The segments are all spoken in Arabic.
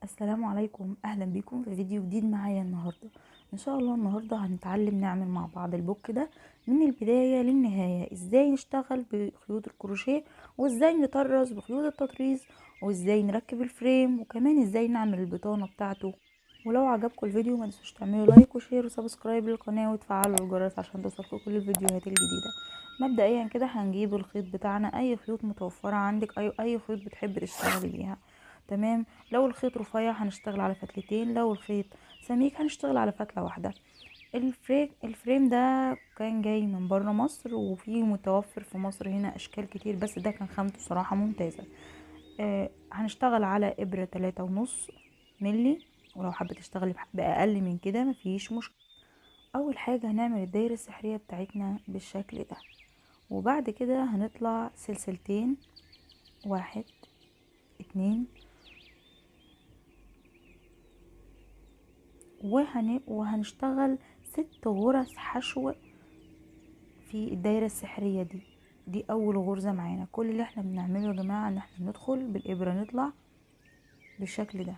السلام عليكم، اهلا بيكم في فيديو جديد معايا النهارده. ان شاء الله النهارده هنتعلم نعمل مع بعض البوك ده من البدايه للنهايه. ازاي نشتغل بخيوط الكروشيه، وازاي نطرز بخيوط التطريز، وازاي نركب الفريم، وكمان ازاي نعمل البطانه بتاعته. ولو عجبكم الفيديو ما تنسوش تعملوا لايك وشير وسبسكرايب للقناه وتفعلوا الجرس عشان توصلكم كل الفيديوهات الجديده. مبدئيا كده هنجيب الخيط بتاعنا، اي خيوط متوفره عندك، اي خيوط بتحب تشتغلي بيها. تمام. لو الخيط رفيع هنشتغل على فتلتين، لو الخيط سميك هنشتغل على فتلة واحدة. الفريم ده كان جاي من بره مصر، وفي متوفر في مصر هنا اشكال كتير، بس ده كان خامته صراحة ممتازة. هنشتغل على ابرة 3.5 ملي، ولو حابة تشتغلي بأقل من كده مفيش مشكلة. اول حاجة هنعمل الدايرة السحرية بتاعتنا بالشكل ده، وبعد كده هنطلع سلسلتين، 1 2، وهنشتغل 6 غرز حشو في الدايرة السحرية دي. دي اول غرزة معانا. كل اللي احنا بنعمله يا جماعة ان احنا بندخل بالابرة نطلع بالشكل ده.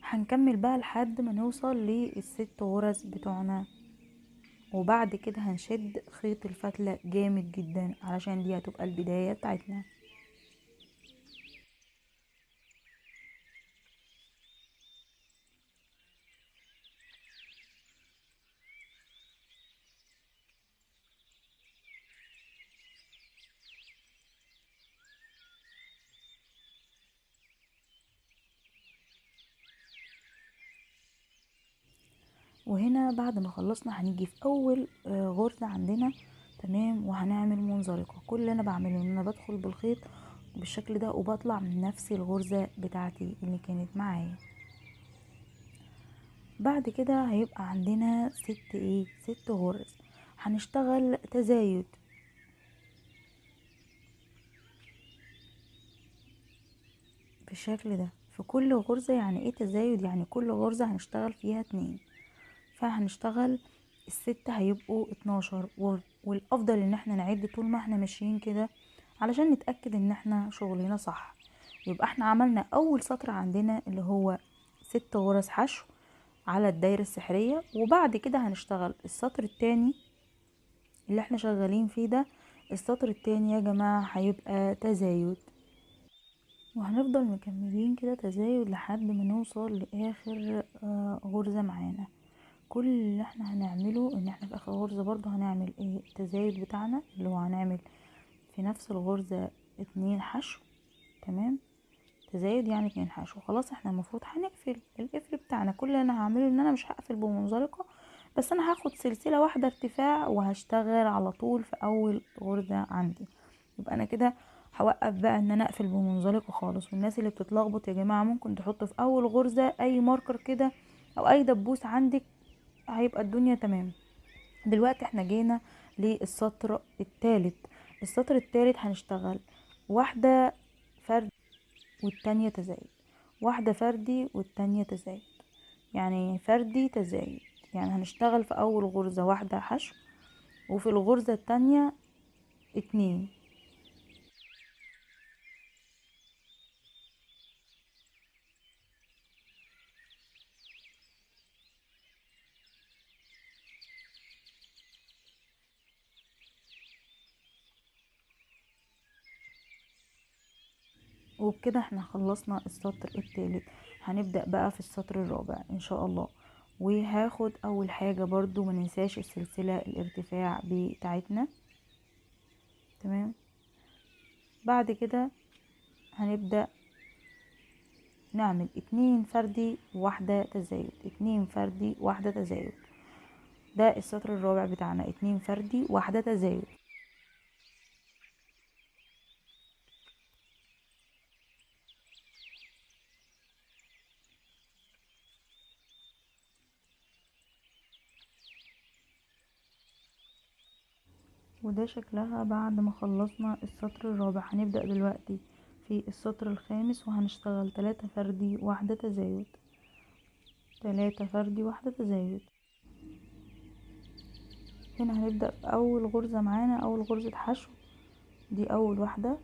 هنكمل بقى لحد ما نوصل لل6 غرز بتوعنا، وبعد كده هنشد خيط الفتلة جامد جدا علشان دي هتبقى البداية بتاعتنا. وهنا بعد ما خلصنا هنيجي في اول غرزة عندنا، تمام، وهنعمل منزلقة. كل اللي انا بعمله ان انا بدخل بالخيط بالشكل ده وبطلع من نفس الغرزة بتاعتي اللي كانت معايا. بعد كده هيبقى عندنا 6 غرز هنشتغل تزايد بالشكل ده في كل غرزة. يعني ايه تزايد؟ يعني كل غرزة هنشتغل فيها 2، فهنشتغل ال6 هيبقوا 12. والافضل ان احنا نعد طول ما احنا ماشيين كده علشان نتأكد ان احنا شغلنا صح. يبقى احنا عملنا اول سطر عندنا اللي هو 6 غرز حشو على الدايرة السحرية، وبعد كده هنشتغل السطر التاني اللي احنا شغالين فيه ده. السطر التاني يا جماعة هيبقى تزايد، وهنفضل مكملين كده تزايد لحد ما نوصل لاخر غرزة معانا. كل اللي احنا هنعمله ان احنا في اخر غرزة برضو هنعمل ايه التزايد بتاعنا، اللي هو هنعمل في نفس الغرزة 2 حشو. تمام، تزايد يعني 2 حشو. خلاص احنا المفروض هنقفل القفل بتاعنا. كل اللي انا هعمله ان انا مش هقفل بمنزلقة، بس انا هاخد سلسلة واحدة ارتفاع وهشتغل على طول في اول غرزة عندي. يبقى انا كده هوقف بقى ان انا اقفل بمنزلقة خالص. والناس اللي بتتلخبط يا جماعة ممكن تحط في اول غرزة اي ماركر كده او اي دبوس عندك، هيبقى الدنيا تمام. دلوقتي احنا جينا للسطر الثالث. السطر الثالث هنشتغل واحدة فرد والتانية تزايد، واحدة فردي والتانية تزايد، يعني فردي تزايد. يعني هنشتغل في اول غرزة واحدة حشو، وفي الغرزة التانية 2. وبكده احنا خلصنا السطر الثالث. هنبدأ بقى في السطر الرابع ان شاء الله. وهاخد اول حاجة برضو ما ننساش السلسلة الارتفاع بتاعتنا. تمام. بعد كده هنبدأ نعمل 2 فردي وواحدة تزايد، 2 فردي واحدة تزايد. ده السطر الرابع بتاعنا، 2 فردي واحدة تزايد. وده شكلها بعد ما خلصنا السطر الرابع. هنبدأ دلوقتي في السطر الخامس وهنشتغل 3 فردي واحدة تزايد، 3 فردي واحدة تزايد. هنا هنبدأ في اول غرزة معانا، اول غرزة حشو، دي اول واحدة.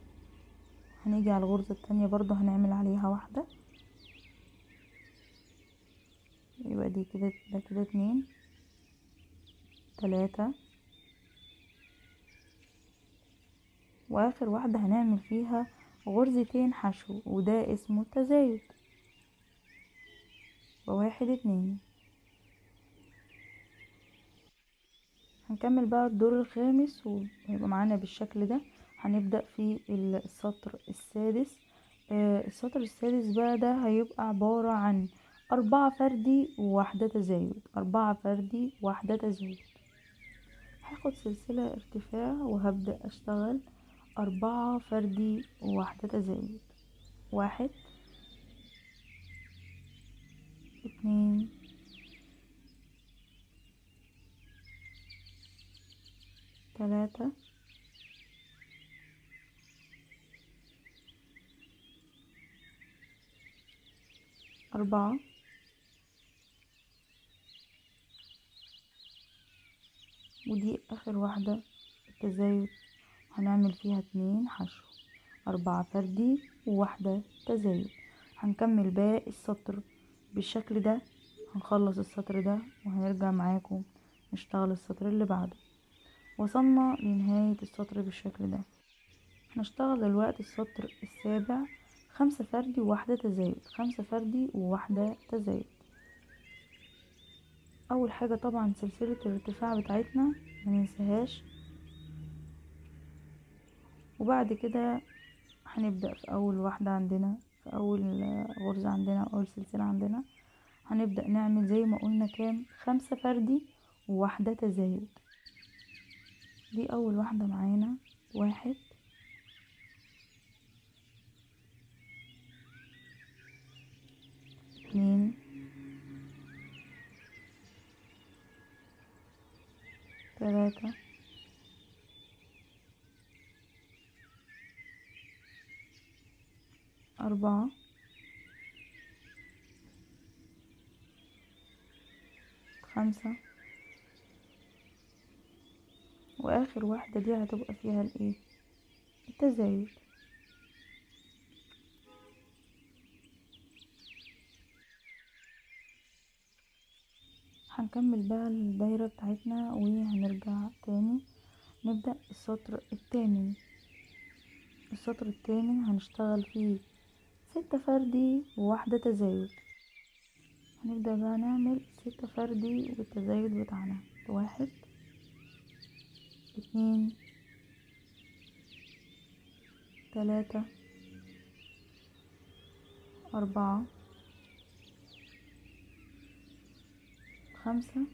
هنيجي على الغرزة التانية برضو هنعمل عليها واحدة، يبقى دي كده، ده كده 2 3. واخر واحدة هنعمل فيها غرزتين حشو، وده اسمه التزايد. 1 2. هنكمل بقى الدور الخامس وهيبقى معانا بالشكل ده. هنبدأ في السطر السادس. السطر السادس بقى ده هيبقى عبارة عن 4 فردي وواحدة تزايد، 4 فردي وواحدة تزايد. هاخد سلسلة ارتفاع وهبدأ اشتغل 4 فردي وواحدة تزايد. 1 2 3 4. ودي اخر واحدة التزايد، هنعمل فيها 2 حشو، 4 فردي وواحدة تزايد. هنكمل باقي السطر بالشكل ده. هنخلص السطر ده وهنرجع معاكم نشتغل السطر اللي بعده. وصلنا لنهاية السطر بالشكل ده. هنشتغل دلوقتي السطر السابع، 5 فردي وواحدة تزايد، 5 فردي وواحدة تزايد. اول حاجة طبعا سلسلة الارتفاع بتاعتنا مننساهاش. وبعد كده هنبدأ في اول واحدة عندنا، في اول غرزة عندنا، اول سلسلة عندنا، هنبدأ نعمل زي ما قلنا كام، 5 فردي وواحدة تزايد. دي اول واحدة معانا، 1 2 3 4 5. واخر واحدة دي هتبقى فيها الايه، التزايد. هنكمل بقى الدايرة بتاعتنا وهنرجع تاني نبدأ السطر الثامن. السطر الثامن هنشتغل فيه 6 فردي وواحدة تزايد. هنبدأ بقى نعمل 6 فردي والتزايد بتاعنا، 1 2 3 4 5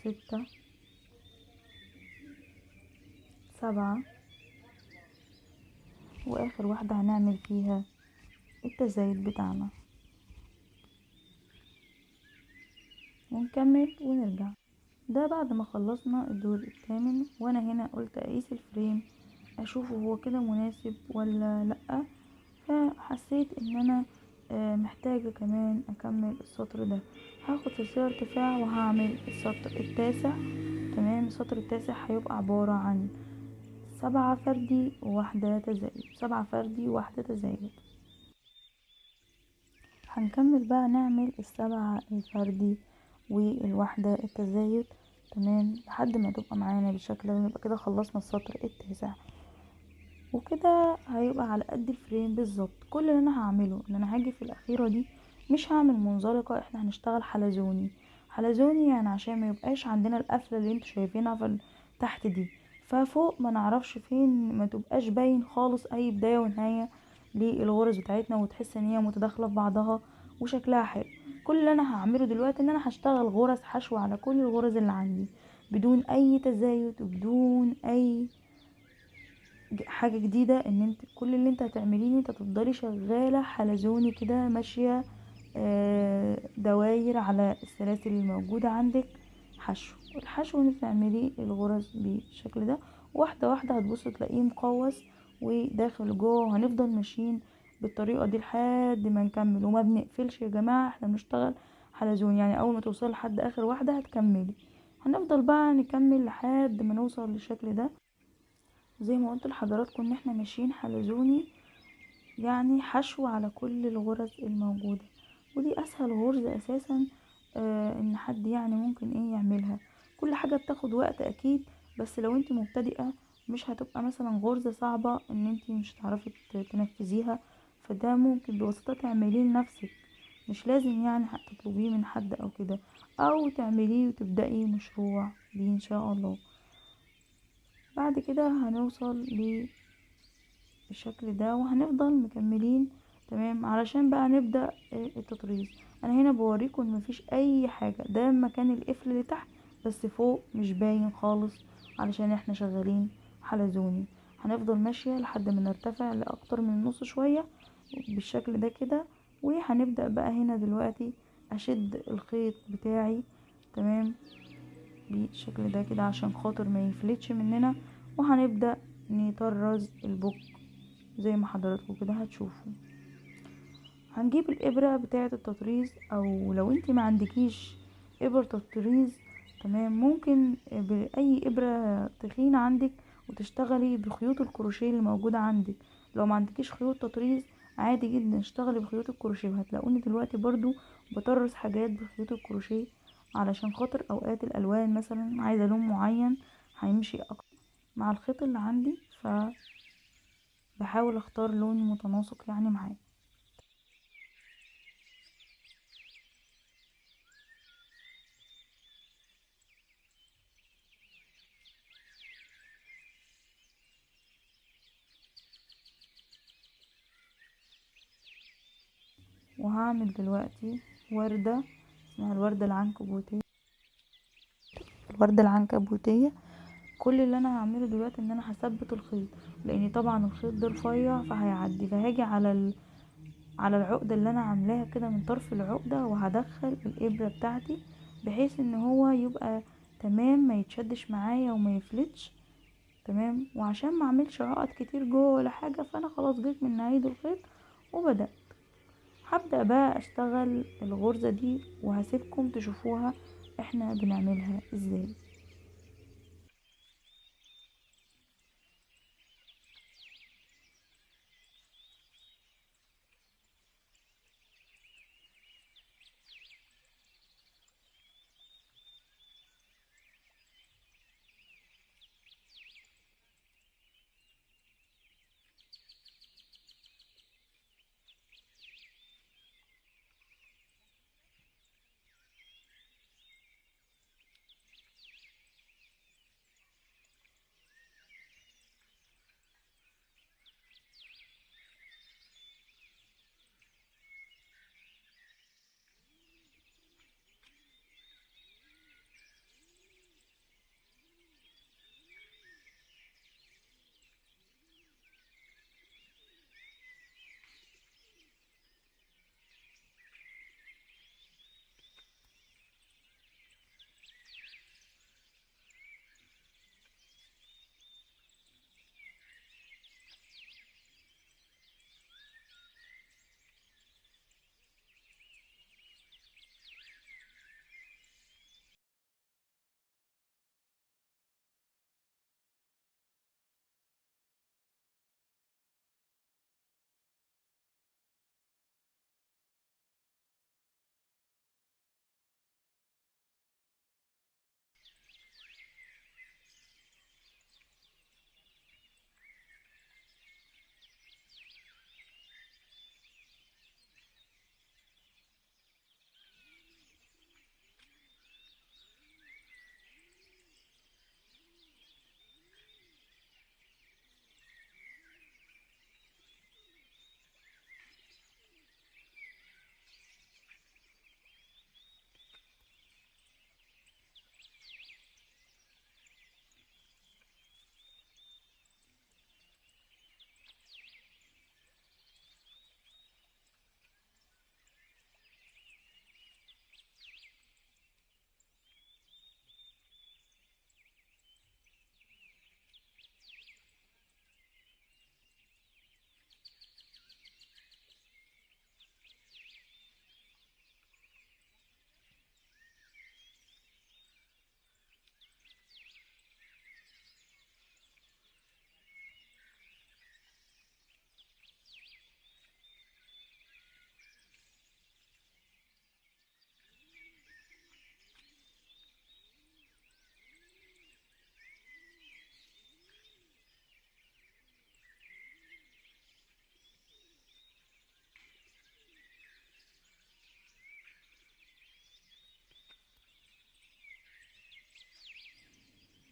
6 7. واخر واحدة هنعمل فيها التزايد بتاعنا ونكمل ونرجع. ده بعد ما خلصنا الدور الثامن، وانا هنا قلت اقيس الفريم اشوفه هو كده مناسب ولا لأ. فحسيت ان انا محتاجة كمان اكمل السطر ده. هاخد سلسلة ارتفاع وهعمل السطر التاسع. تمام، السطر التاسع هيبقى عبارة عن 7 فردي وواحدة تزايد، 7 فردي وواحدة تزايد. هنكمل بقى نعمل 7 الفردي والواحدة التزايد، تمام، لحد ما تبقى معانا بالشكل ده، ونبقى كده خلصنا السطر التاسع. وكده هيبقى على قد الفريم بالظبط. كل اللي انا هعمله ان انا هاجي في الاخيرة دي مش هعمل منزلقة، احنا هنشتغل حلزوني. حلزوني يعني عشان ما يبقاش عندنا القفلة اللي انتوا شايفينها في تحت دي، ففوق ما نعرفش فين، ما تبقاش باين خالص اي بداية ونهاية للغرز بتاعتنا، وتحس ان هي متداخلة في بعضها وشكلها حلو. كل اللي انا هعمله دلوقتي ان انا هشتغل غرز حشو على كل الغرز اللي عندي بدون اي تزايد وبدون اي حاجة جديدة. ان انت كل اللي انت هتعمليه ان انت تفضلي شغالة حلزوني كده، ماشية دواير على السلاسل الموجودة عندك حشو. الحشو اللي تعمليه الغرز بالشكل ده، واحدة واحدة هتبص تلاقيه مقوس وداخل جوه. وهنفضل ماشيين بالطريقة دي لحد ما نكمل، وما بنقفلش يا جماعة، احنا بنشتغل حلزون، يعني اول ما توصل لحد اخر واحدة هتكملي. هنفضل بقى نكمل لحد ما نوصل للشكل ده. زي ما قلت لحضراتكم ان احنا ماشيين حلزوني، يعني حشو على كل الغرز الموجودة، ودي اسهل غرزة اساسا ان حد يعني ممكن ايه يعملها. كل حاجة بتاخد وقت اكيد، بس لو انت مبتدئة مش هتبقى مثلا غرزة صعبة ان انت مش هتعرفي تنفذيها، فده ممكن ببساطة تعمليه لنفسك، مش لازم يعني تطلبيه من حد او كده، او تعمليه وتبدأي مشروع بيه ان شاء الله. بعد كده هنوصل بالشكل ده وهنفضل مكملين. تمام، علشان بقى نبدأ التطريز. انا هنا بوريكم ان مفيش اي حاجة، ده مكان القفل اللي تحت بس فوق مش باين خالص علشان احنا شغالين حلزوني. هنفضل ماشية لحد ما نرتفع لاكتر من النص شوية بالشكل ده كده. وهنبدأ بقى هنا دلوقتي اشد الخيط بتاعي، تمام، بالشكل ده كده عشان خاطر ما يفلتش مننا. وهنبدأ نطرز البوك زي ما حضراتكم كده هتشوفوا. هنجيب الابرة بتاعة التطريز، او لو انت ما عندكيش ابر تطريز، تمام، ممكن باي ابرة تخينة عندك وتشتغلي بخيوط الكروشيه اللي موجودة عندك. لو ما عندكيش خيوط تطريز عادي جدا اشتغلي بخيوط الكروشيه، وهتلاقوني دلوقتي برضو بطرز حاجات بخيوط الكروشيه علشان خاطر اوقات الالوان مثلا عايزة لون معين هيمشي اكتر مع الخيط اللي عندي، فبحاول اختار لون متناسق يعني معاه. وهعمل دلوقتي وردة اسمها الوردة العنكبوتية. الوردة العنكبوتية كل اللي انا هعمله دلوقتي ان انا هثبت الخيط، لان طبعا الخيط ده رفيع فهيعدي، فهاجي على العقدة اللي انا عاملاها كده من طرف العقدة، وهدخل الابرة بتاعتي بحيث ان هو يبقى تمام، ما يتشدش معايا وما يفلتش. تمام، وعشان ما اعملش عقد كتير جوه ولا حاجة، فانا خلاص جيت من نهاية الخيط وبدأت. هبدأ بقى اشتغل الغرزة دي وهسيبكم تشوفوها احنا بنعملها ازاي.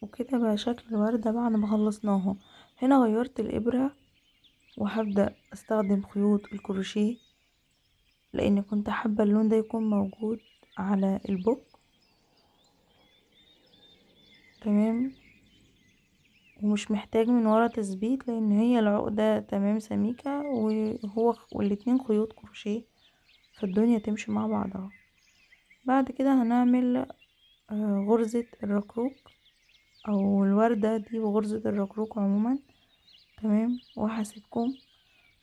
وكده بقى شكل الوردة بعد ما خلصناها. هنا غيرت الابرة وهبدأ استخدم خيوط الكروشيه لان كنت حابة اللون ده يكون موجود على البوك. تمام. ومش محتاج من ورا تثبيت لان هي العقدة تمام سميكة والاتنين خيوط كروشيه، فالدنيا تمشي مع بعضها. بعد كده هنعمل غرزة الركروك او الوردة دي وغرزة الركروك عموما. تمام. وهسيبكم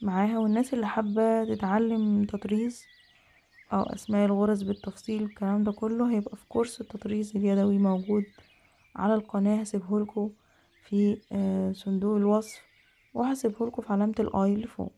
معاها، والناس اللي حابة تتعلم تطريز او اسماء الغرز بالتفصيل الكلام ده كله هيبقى في كورس التطريز اليدوي موجود على القناة، هسيبهولكوا في صندوق الوصف، وهسيبهولكوا في علامة الاي اللي فوق.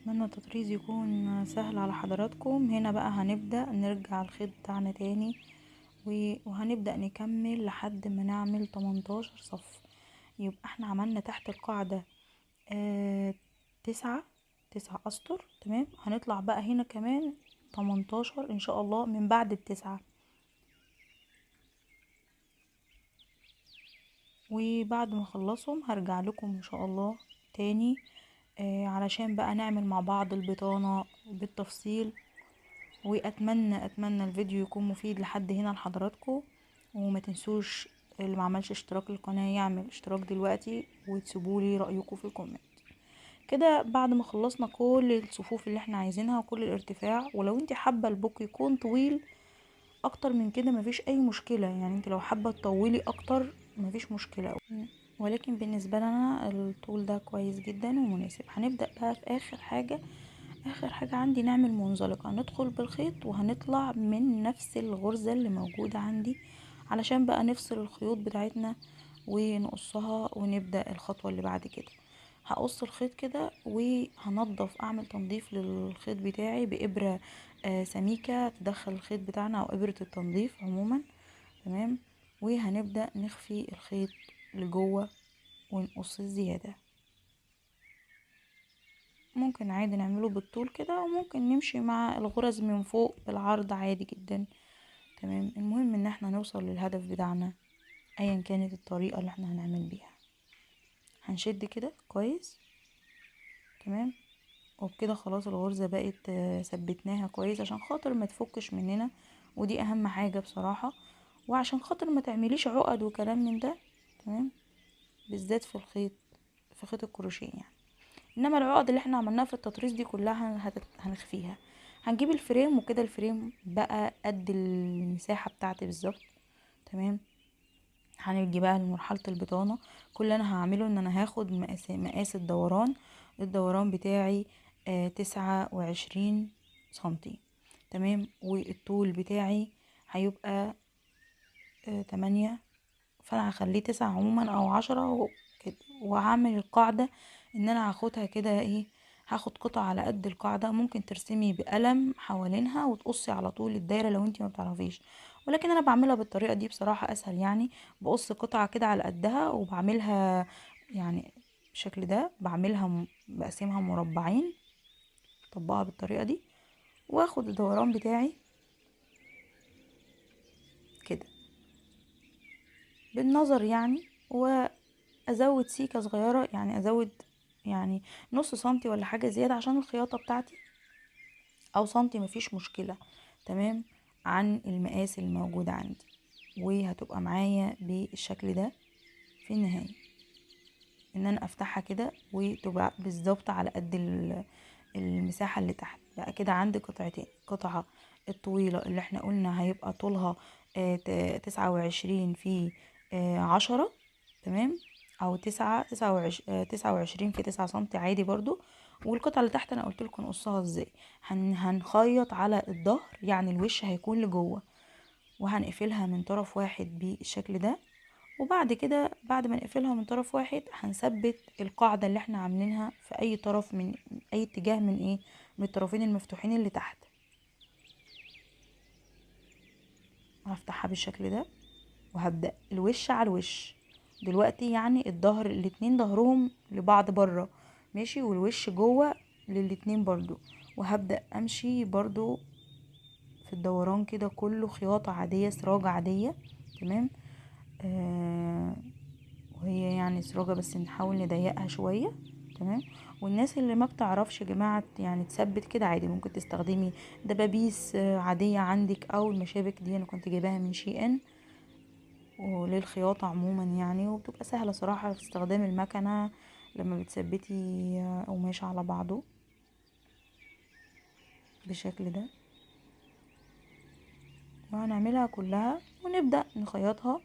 اتمنى التطريز يكون سهل على حضراتكم. هنا بقى هنبدأ نرجع الخيط بتاعنا تاني وهنبدأ نكمل لحد ما نعمل 18 صف. يبقى احنا عملنا تحت القاعدة تسعة اسطر. تمام، هنطلع بقى هنا كمان 18 ان شاء الله من بعد التسعة. وبعد ما اخلصهم هرجع لكم ان شاء الله تاني علشان بقى نعمل مع بعض البطانة بالتفصيل. اتمنى الفيديو يكون مفيد لحد هنا لحضراتكم. وما تنسوش اللي ما عملش اشتراك للقناة يعمل اشتراك دلوقتي، وتسيبولي رأيكم في الكومنت. كده بعد ما خلصنا كل الصفوف اللي احنا عايزينها وكل الارتفاع. ولو انت حابة البوك يكون طويل اكتر من كده مفيش اي مشكلة، يعني انت لو حابة تطولي اكتر مفيش مشكلة، ولكن بالنسبة لنا الطول ده كويس جدا ومناسب. هنبدأ بقى في اخر حاجة عندي نعمل منزلقة. هندخل بالخيط وهنطلع من نفس الغرزة اللي موجودة عندي علشان بقى نفصل الخيوط بتاعتنا ونقصها ونبدأ الخطوة اللي بعد كده. هقص الخيط كده وهنضف، اعمل تنظيف للخيط بتاعي بإبرة سميكة تدخل الخيط بتاعنا او إبرة التنظيف عموما. تمام، وهنبدأ نخفي الخيط لجوه ونقص الزيادة. ممكن عادي نعمله بالطول كده، وممكن نمشي مع الغرز من فوق بالعرض عادي جدا. تمام، المهم ان احنا نوصل للهدف بتاعنا ايا كانت الطريقة اللي احنا هنعمل بيها. هنشد كده كويس. تمام، وبكده خلاص الغرزة بقت ثبتناها كويس عشان خاطر ما تفكش مننا، ودي اهم حاجة بصراحة، وعشان خاطر ما تعمليش عقد وكلام من ده. تمام، بالذات في الخيط، في خيط الكروشيه يعني. انما العقد اللي احنا عملناها في التطريز دي كلها هنخفيها. هنجيب الفريم وكده الفريم بقى قد المساحة بتاعتي بالظبط. تمام، هنيجي بقى لمرحلة البطانة. كل اللي انا هعمله ان انا هاخد مقاس الدوران بتاعي 29 سنتي. تمام، والطول بتاعي هيبقى 8، فانا هخليه 9 عموما او 10 كده. وهعمل القاعدة ان انا هاخدها كده ايه، هاخد قطعة على قد القاعدة. ممكن ترسمي بقلم حوالينها وتقصي على طول الدايرة لو انتي ما بتعرفيش، ولكن انا بعملها بالطريقة دي بصراحة اسهل. يعني بقص قطعة كده على قدها وبعملها يعني بالشكل ده، بقسمها مربعين، طبقها بالطريقة دي، واخد الدوران بتاعي كده بالنظر يعني، وازود سيكة صغيرة، يعني ازود يعني نص سنتي ولا حاجة زيادة عشان الخياطة بتاعتي، او سنتي مفيش مشكلة. تمام، عن المقاس الموجود عندي، وهتبقى معايا بالشكل ده في النهاية. ان انا افتحها كده وتبقى بالظبط على قد المساحة اللي تحت. بقى كده عندي قطعتين، قطعة الطويلة اللي احنا قلنا هيبقى طولها 29 في 10. تمام، او 29 في 9 سنتي عادي برضو. والقطعة اللي تحت انا قلت لكم نقصها ازاي. هنخيط على الظهر، يعني الوش هيكون لجوه، وهنقفلها من طرف واحد بالشكل ده. وبعد كده بعد ما نقفلها من طرف واحد هنثبت القاعدة اللي احنا عاملينها في اي طرف، من اي اتجاه، من ايه، من الطرفين المفتوحين اللي تحت. هفتحها بالشكل ده وهبدأ الوش على الوش دلوقتي، يعني الظهر الاتنين ظهرهم لبعض بره ماشي، والوش جوه للاتنين برضو. وهبدأ امشي برضو في الدوران كده كله خياطة عادية، سراجة عادية. تمام، وهي يعني سراجة بس نحاول نضيقها شوية. تمام، والناس اللي ما بتعرفش يا جماعة يعني تثبت كده عادي، ممكن تستخدمي دبابيس عادية عندك، او المشابك دي انا كنت جايباها من شي ان وللخياطة عموما يعني، وبتبقى سهلة صراحة في استخدام المكنة لما بتثبتي قماش على بعضه بالشكل ده. وهنعملها كلها ونبدأ نخيطها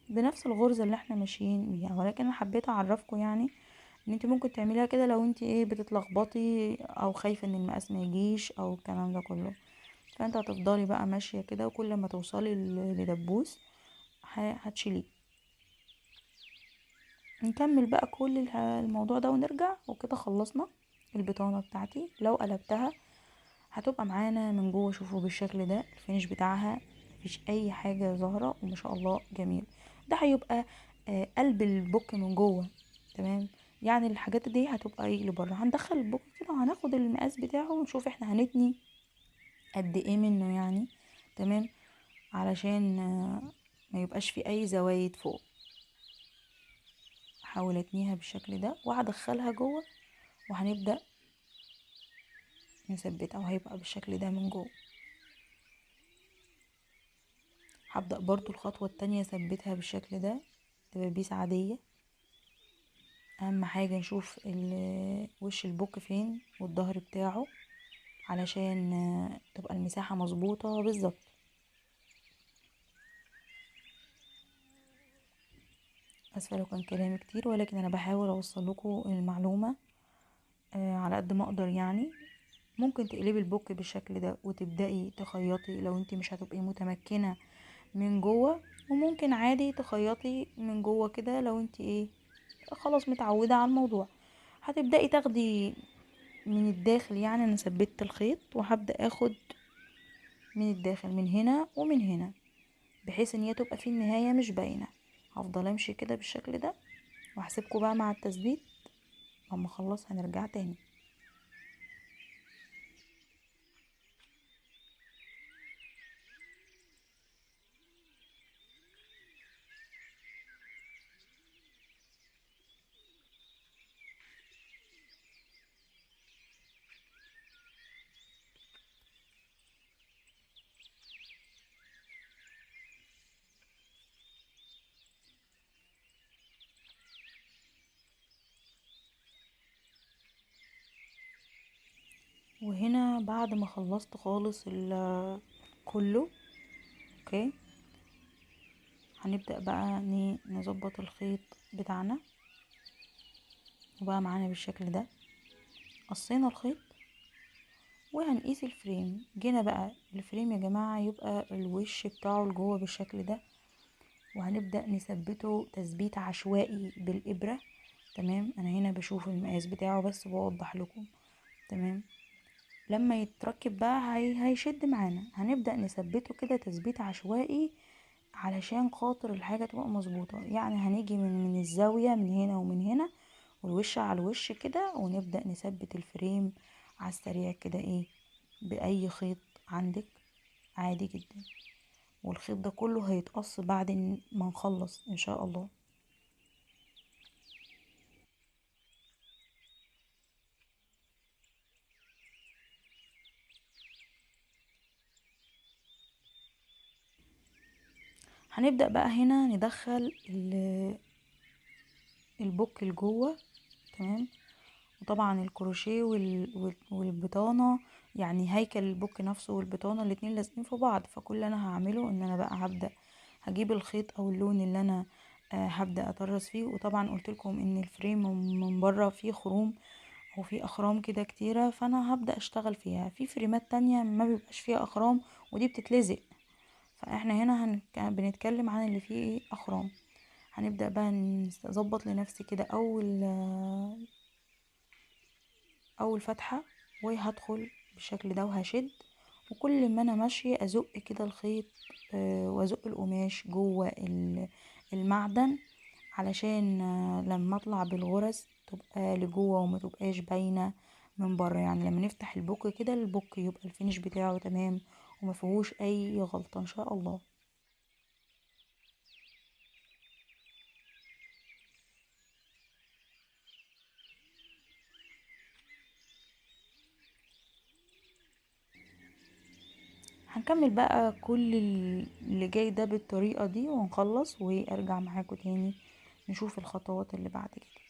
بنفس الغرزة اللي احنا ماشيين بيها. ولكن انا حبيت اعرفكم يعني ان انت ممكن تعمليها كده لو انت ايه بتتلخبطي او خايفة ان المقاس ما يجيش او الكلام ده كله. فانت هتفضلي بقى ماشية كده، وكل ما توصلي لدبوس هتشيليه. نكمل بقى كل الموضوع ده ونرجع، وكده خلصنا. البطانة بتاعتي لو قلبتها هتبقى معانا من جوه. شوفوا بالشكل ده الفينش بتاعها، مفيش اي حاجة ظاهرة وما شاء الله جميل. ده هيبقى قلب البوك من جوه. تمام. يعني الحاجات دي هتبقى ايه لبره. هندخل البوك كده وهناخد المقاس بتاعه ونشوف احنا هنتني قد ايه منه يعني. تمام. علشان ما يبقاش في اي زوايد فوق. هحاول اتنيها بالشكل ده وهدخلها جوه وهنبدأ نثبتها وهيبقى بالشكل ده من جوه. هبدأ برضو الخطوة التانية اثبتها بالشكل ده دبابيس عادية. اهم حاجة نشوف وش البوك فين والظهر بتاعه علشان تبقى المساحة مظبوطة بالظبط. اسفة لو كان كلامي كتير، ولكن انا بحاول اوصل لكم المعلومة على قد ما اقدر يعني. ممكن تقلبي البوك بالشكل ده وتبدأي تخيطي لو انت مش هتبقي متمكنة من جوه، وممكن عادي تخيطي من جوه كده لو انت ايه خلاص متعودة على الموضوع. هتبدأي تاخدي من الداخل. يعني انا ثبت الخيط وهبدأ اخد من الداخل من هنا ومن هنا بحيث ان هي تبقى في النهاية مش باينة. هفضل امشي كده بالشكل ده وهسيبكم بقى مع التثبيت. لما اخلص هنرجع تاني. وهنا بعد ما خلصت خالص كله اوكي، هنبدأ بقى نظبط الخيط بتاعنا. وبقى معانا بالشكل ده قصينا الخيط وهنقيس الفريم. جينا بقى الفريم يا جماعة يبقى الوش بتاعه لجوه بالشكل ده، وهنبدأ نثبته تثبيت عشوائي بالإبرة. تمام. انا هنا بشوف المقاس بتاعه بس بوضح لكم. تمام. لما يتركب بقى هيشد معانا. هنبدأ نثبته كده تثبيت عشوائي علشان خاطر الحاجة تبقى مظبوطة. يعني هنيجي من الزاوية من هنا ومن هنا والوش على الوش كده، ونبدأ نثبت الفريم على السريع كده ايه بأي خيط عندك عادي جدا. والخيط ده كله هيتقص بعد ما نخلص ان شاء الله. هنبدأ بقى هنا ندخل البوك لجوه. تمام. وطبعا الكروشيه والبطانة، يعني هيكل البوك نفسه والبطانة الاتنين لازقين في بعض. فكل اللي انا هعمله ان انا بقى هبدأ هجيب الخيط او اللون اللي انا هبدأ اطرز فيه. وطبعا قلت لكم ان الفريم من بره فيه خروم او فيه اخرام كده كتيرة، فانا هبدأ اشتغل فيها. في فريمات تانية ما بيبقاش فيها اخرام ودي بتتلزق، فاحنا هنا بنتكلم عن اللي فيه ايه اخرام. هنبدأ بقى نظبط لنفسي كده اول فتحة وهدخل بالشكل ده وهشد. وكل ما انا ماشية ازق كده الخيط وازق القماش جوه المعدن علشان لما اطلع بالغرز تبقى لجوه وما تبقاش باينة من بره. يعني لما نفتح البوك كده البوك يبقى الفينش بتاعه تمام وما فيهوش اي غلطة ان شاء الله. هنكمل بقى كل اللي جاي ده بالطريقة دي ونخلص وارجع معاكم تاني نشوف الخطوات اللي بعد كده.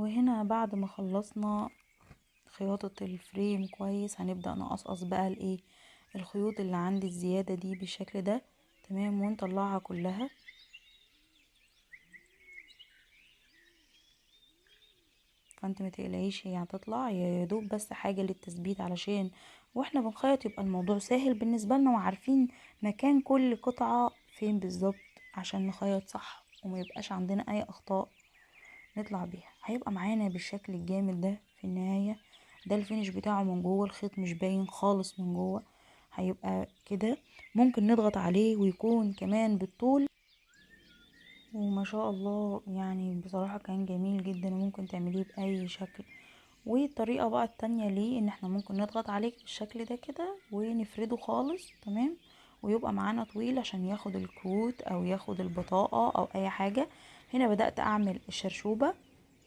وهنا بعد ما خلصنا خياطة الفريم كويس هنبدأ نقصقص بقى الايه الخيوط اللي عندي الزيادة دي بالشكل ده. تمام، ونطلعها كلها. فانت متقلقيش، هي هتطلع يا دوب بس حاجة للتثبيت، علشان واحنا بنخيط يبقى الموضوع سهل بالنسبة لنا وعارفين مكان كل قطعة فين بالظبط، عشان نخيط صح وما يبقاش عندنا اي اخطاء نطلع بيها. هيبقى معانا بالشكل الجامد ده في النهاية. ده الفينش بتاعه من جوه، الخيط مش باين خالص من جوه، هيبقى كده. ممكن نضغط عليه ويكون كمان بالطول، وما شاء الله يعني بصراحة كان جميل جدا، وممكن تعمليه بأي شكل. والطريقة بقى التانية ليه ان احنا ممكن نضغط عليه بالشكل ده كده ونفرده خالص. تمام، ويبقى معانا طويل عشان ياخد الكروت او ياخد البطاقة او اي حاجة. هنا بدأت اعمل الشرشوبة.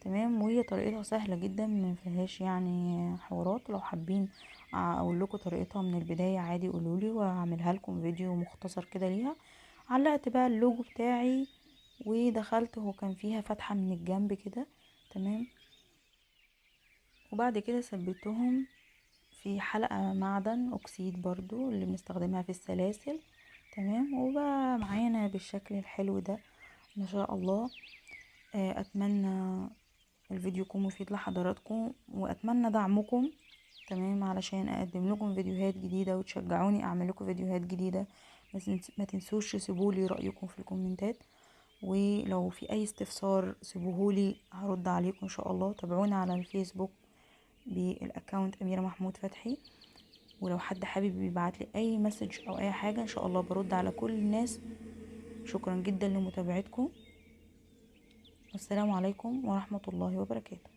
تمام، وهي طريقتها سهلة جدا ما فيهاش يعني حوارات. لو حابين اقول لكم طريقتها من البداية عادي قولولي، واعملها لكم فيديو مختصر كده ليها. علقت بقى اللوجو بتاعي ودخلت، هو كان فيها فتحة من الجنب كده. تمام، وبعد كده ثبتهم في حلقة معدن اكسيد برضو اللي بنستخدمها في السلاسل. تمام، وبقى معانا بالشكل الحلو ده ما شاء الله. اتمنى الفيديو يكون مفيد لحضراتكم، واتمنى دعمكم. تمام، علشان اقدم لكم فيديوهات جديدة وتشجعوني اعمل لكم فيديوهات جديدة. ما تنسوش تسيبولي رأيكم في الكومنتات، ولو في اي استفسار سيبوهولي هرد عليكم ان شاء الله. تابعونا على الفيسبوك بالاكونت اميرة محمود فتحي، ولو حد حابب يبعت لي اي مسج او اي حاجة ان شاء الله برد على كل الناس. شكرا جدا لمتابعتكم، والسلام عليكم ورحمة الله وبركاته.